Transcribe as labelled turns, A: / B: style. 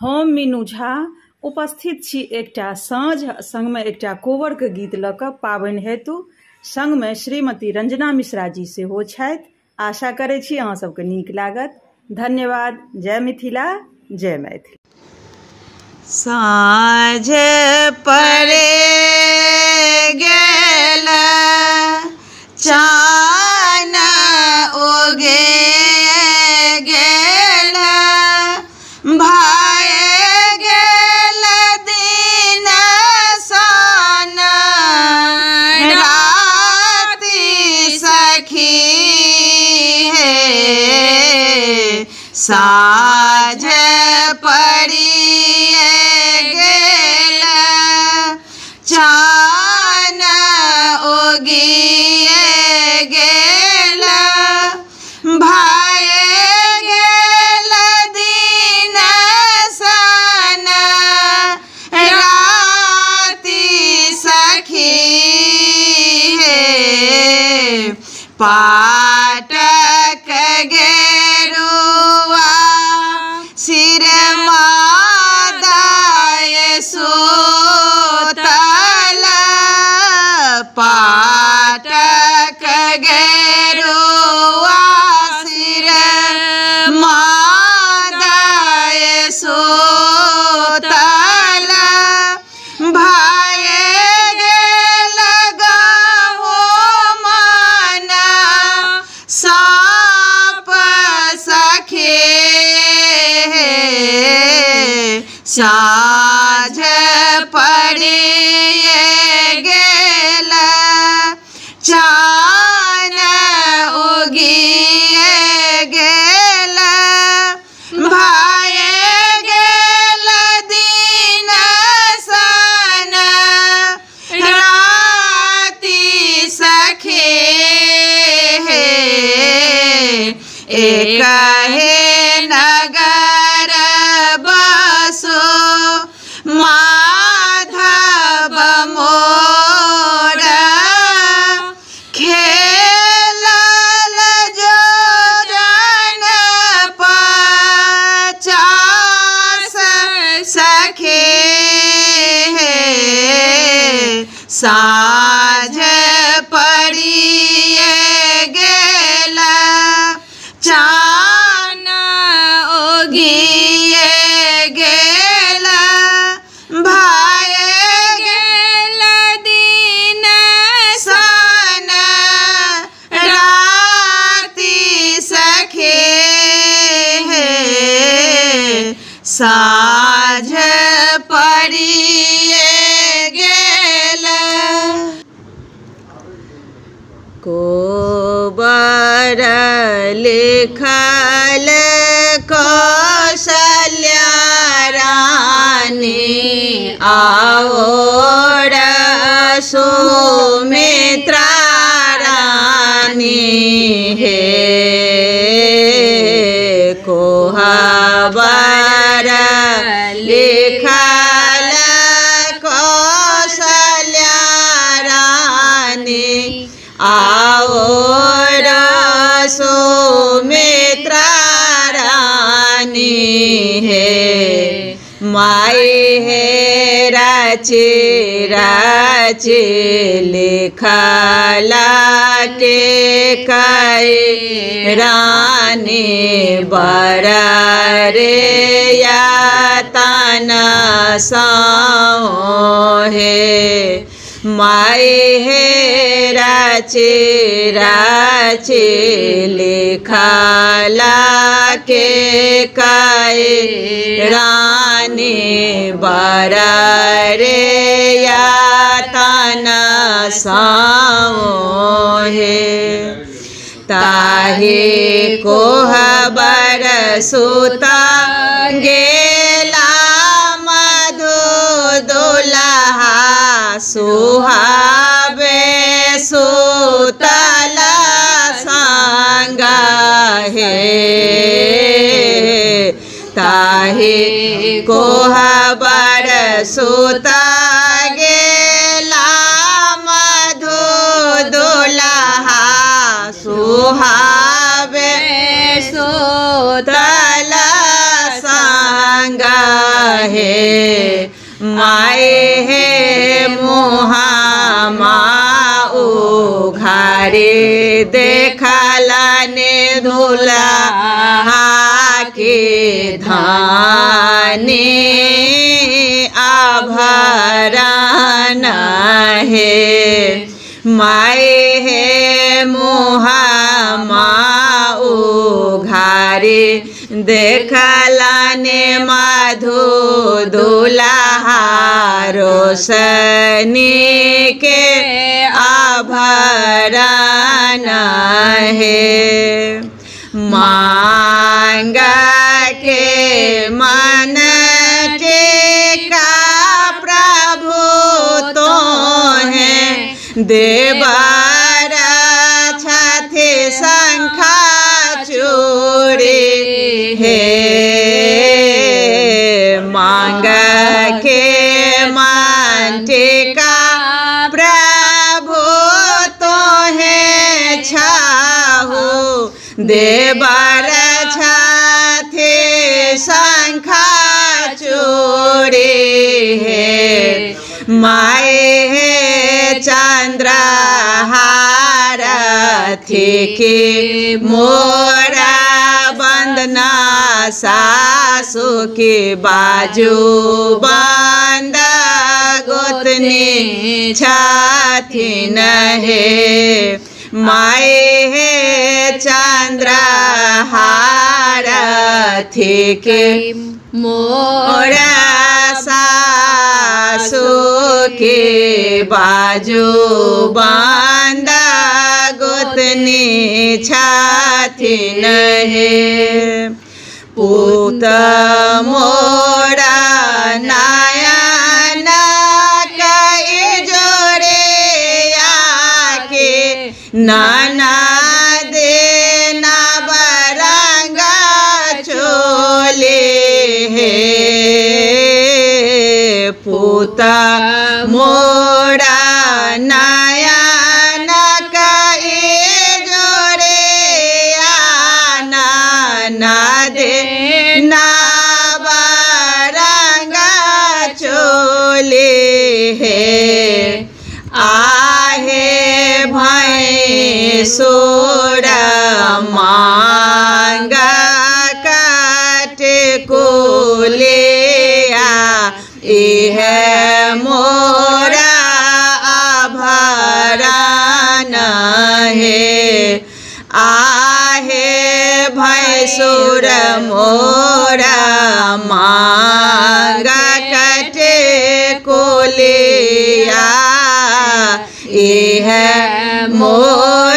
A: हम मीनू झा उपस्थित छी एकटा साँझ संगमे एकटा कोवरक गीत लऽ कऽ पाबनि हेतु। संगमे श्रीमती रंजना मिश्रा जी सेहो छथि। आशा करै छी अहाँ सबके नीक लागत। धन्यवाद। जय मिथिला, जय मैथिली।
B: साँझ पड़े गेल चान उगे गेल भाय गेल दिन सन राति सखी हे साँझ पड़ी गेल चान उगी गेल भाय गेल दिन सन राति सखी हे पाटक गेरुआ सिर मादाय सुतल पाटक गेरुआ सिर मादाय सुतल भाय गेल गहु मन साप सखे साँझ पड़ी गेल चान उगी गेल भाय गेल दिन सन राति सखे एक हे नगर बसो माधव मोर खेलल जोरन 50 सखे साँझ पड़ी गेल चान उगी गेल भाय गेल दिन सन राति सखे साँझ पड़ी गेल कोबर लिखल कौशल्या रानी और सुमित्रा रानी हे कोहबर लिखल कौशल्या रानी और सुमित्रा रानी हे माई हे राची राची लिखला के कई रानी बड़ा रे या तना साओ हे माई हे राची राची लिखला के कई रानी बड़ा रे या तना साओ हे ताही कोहबर सुता गेला मधु दुल्हा सुहावे सुतल संग हे ताही कोहबर सुता गेला मधु दुल्हा सुहावे सुतल संग देखलाने दुल्हा के धाने आभरण है माए है मुहा माऊ घारे देखलाने माधो दुल्हा रोशनी के आभरण है मांगा के मन टेका प्रभु तो है देवर छाथे शंखा चूड़ी है मांगा के मन टेका प्रभु तो है छाहू देवर छाथे शंखा चूड़ी है माए है चंद्रहार थी के मोरा बंदना सासु के बाजू बंद गोतनी छाथी नहे माए है चंद्रहार थी के मोरा सासु के बाजू बांदा गोतनी छाथी नहे पूत मोरा नयन कई जोड़े आके नाना देना बरंगा चोले है पूता मोरा नयन कई जोड़े आना ना दे ना बरंगा चोले है आहे भैंसुर मांगा काट को लिया यह मोरा आभरण है आहे भैंसुर मोरा मांगा काट को लिया यह मोरा